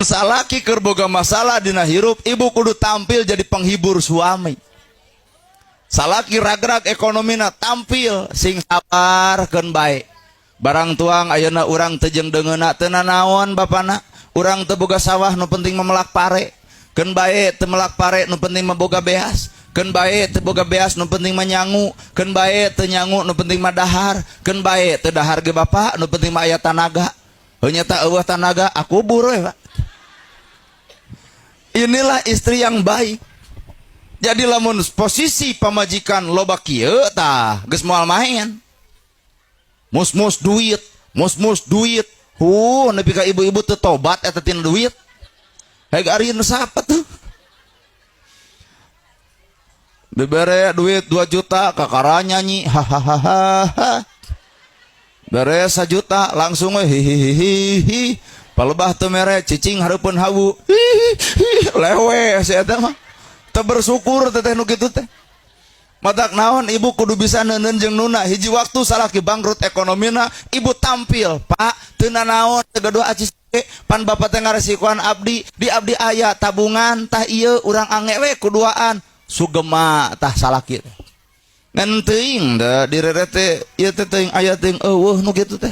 salaki keur boga masalah dina hirup, ibu kudu tampil jadi penghibur suami. Salaki ragrag ekonomina tampil sing sabar keun bae. Barang tuang ayeuna urang teu jeung deungeuna teu nanaon bapana. Urang teu boga sawah nu penting memelak pare. Keun bae teu melak pare nu penting meboga beas. Keun bae teu boga beas nu penting manyangu. Keun bae teu nyangu nu penting mah dahar. Keun bae teu dahar ge bapa nu penting mah aya tanaga. Heuh nya teh eueuh tanaga akubur we, Pak. Inilah istri yang baik. Jadi lamun posisi pamajikan loba kieu tah geus moal main. Mus-mus duit, mus-mus duit. Nepi ka ibu-ibu teu tobat eta tina duit. Heg ari nu sapa tuh? Dibere duit 2 juta kakara nyanyi hahaha. Beres 1 juta langsung we hihihi. Palebah teu mere cicing hareupeun hawu. Lewe si eta mah. Teu bersyukur teteh nu kitu teh. Matak naon ibu kudu bisa neuneun jeung nuna. Hiji waktu salaki bangkrut ekonomina, ibu tampil, Pak, teu nanaon teu gaduh acis pan bapak teh ngaresikoan abdi, di abdi aya tabungan tah ieu urang ange we kuduaan. Sugema tah salaki. Ngan teuing da direret teh ieu teh teuing aya teuing eueuh nu kitu teh.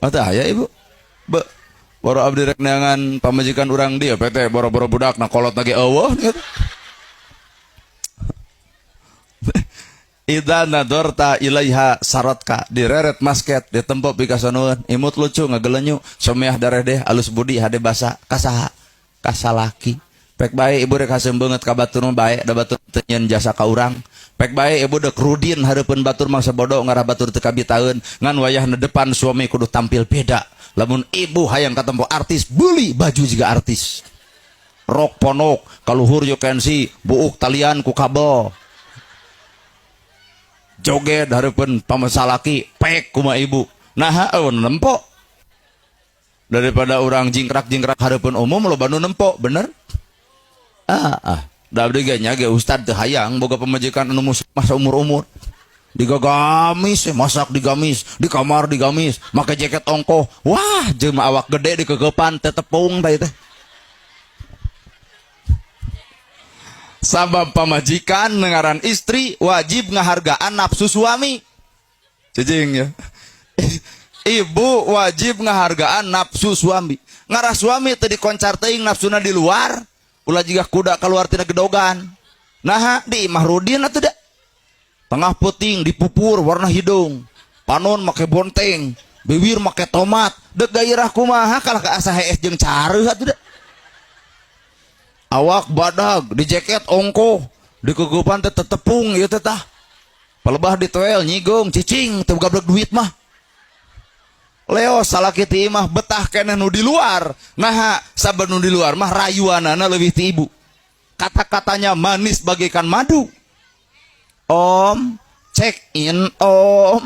Atuh aya ibu. Boro abdi rek neangan pamajikan urang dia PT boro-boro budak na kolot lagi eueuh gitu. Idza nadorta ilaiha saratka direret masket ditempo pikasoneun imut lucu ngagelenyu someah dareh deh alus budi hade basa kasaha kasalaki pek bae ibu rek haseum beungeut ka batur mah bae da batur teu nyeun jasa ka urang pek bae ibu dek rudin hareupeun batur mangsa bodo ngarah batur teu kabitaeun ngan wayahna depan suami kudu tampil beda. Lamun ibu hayang katempo artis beli baju juga artis rok ponok kaluhur you can see buuk talian ku kabel joget hareupeun pamasalaki pek kumaha ibu nah nempo daripada orang jingkrak-jingkrak hareupeun umum loba nu nempo bener da abdi ge nya ge ustad teu hayang boga pamajikan anu masa umur-umur digagamis masak digamis di kamar digamis make jaket ongkoh wah jelema awak gede dikegepan teh tepung teh teh sabab pamajikan ngaran istri wajib ngahargaan nafsu suami cicing ya ibu wajib ngahargaan nafsu suami ngarah suami teu dikoncar teuing nafsuna di luar ulah jiga kuda keluar tina gedogan nah di imah rudin atuh da tengah puting dipupur warna hidung panon make bonteng bibir make tomat dek gairah kumaha kalah ka asa hees jeung careuh atuh da awak badag di jaket ongkoh di kegupan teh tepung ieu teh tah palebah di toel nyigong cicing teu gablek duit mah leo salaki ti imah betah keneh nu di luar nah sabar nu di luar mah rayuanana leuwih ti ibu kata-katanya manis bagaikan madu om check in om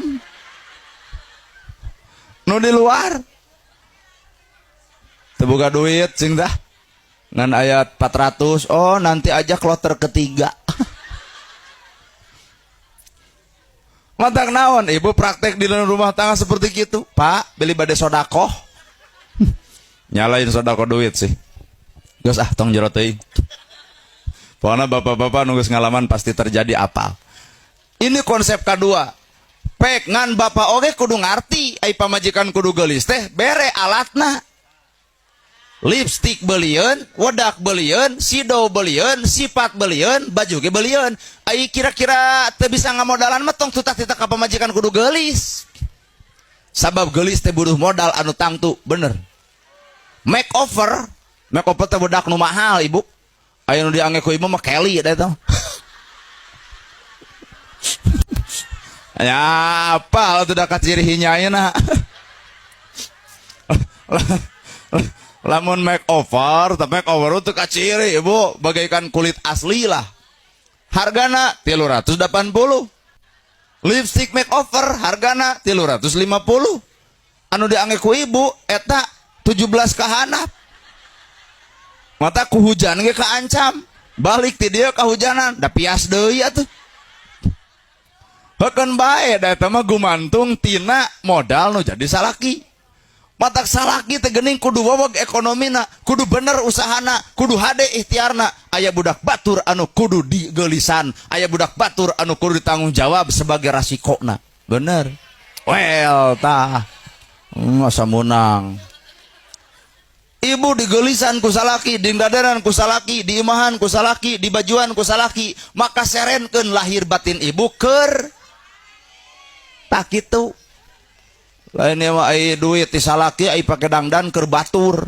nu di luar teu boga duit cing dah ngan ayat 400 oh nanti aja kloter ketiga matak naon ibu praktek di dalam rumah tangga seperti gitu Pak beli bade sodakoh nyalain sodakoh duit sih geus tong jero teuing pokoknya bapak-bapak nunggu ngalaman pasti terjadi apa ini konsep kedua pek ngan bapak oge kudu ngarti ai pamajikan kudu geulis teh bere alatna lipstik belieun, wedak belieun, sido belieun, sifat belieun, baju ge belieun. Ai kira-kira teu bisa ngamodalan mah tong tutah-tutah ka pamajikan kudu geulis. Sabab geulis teh butuh modal anu tangtu, bener. Makeover teh budak nu mahal, Ibu. Aya nu diangge ku ibu mah Kelly da eta. Ya apa teu da kacirihinya ayeuna. Lamun makeover, tapi makeover itu kaciri ibu bagaikan kulit asli lah. Hargana 380. Lipstick makeover hargana 350. Anu diangge ku ibu eta 17 ka handap. Mata ku hujan ge kaancam. Balik ti dieu kahujanan, da pias deui atuh. Heukeun bae da eta mah gumantung tina modal nu jadi salaki. Matak salaki teh geuning kudu waweg ekonomina, kudu bener usahana, kudu hade ikhtiarna. Aya budak batur anu kudu digeulisan, aya budak batur anu kudu ditanggung jawab sebagai rasikona. Bener. Well tah. Masa menang. Ibu digeulisan ku salaki, dingdadaran ku salaki, diimahan ku salaki, dibajuan ku salaki, maka serenkeun lahir batin ibu keur tak kitu. Lain mah ai duit ti salaki ai pake dangdan keur batur.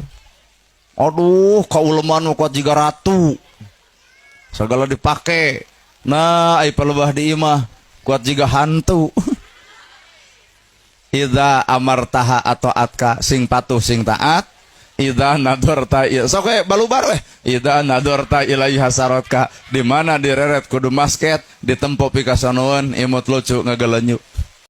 Aduh, kauleman mah kuat jiga ratu. Segala dipake. Nah, ai palebah di imah kuat jiga hantu. Idza amartaha atau atka sing patuh sing taat. Idza nadorta sok balubar weh. Idza nadorta ilaiha sarotka, di mana direret kudu masket, ditempo pikasonoeun imut lucu ngagelenyu.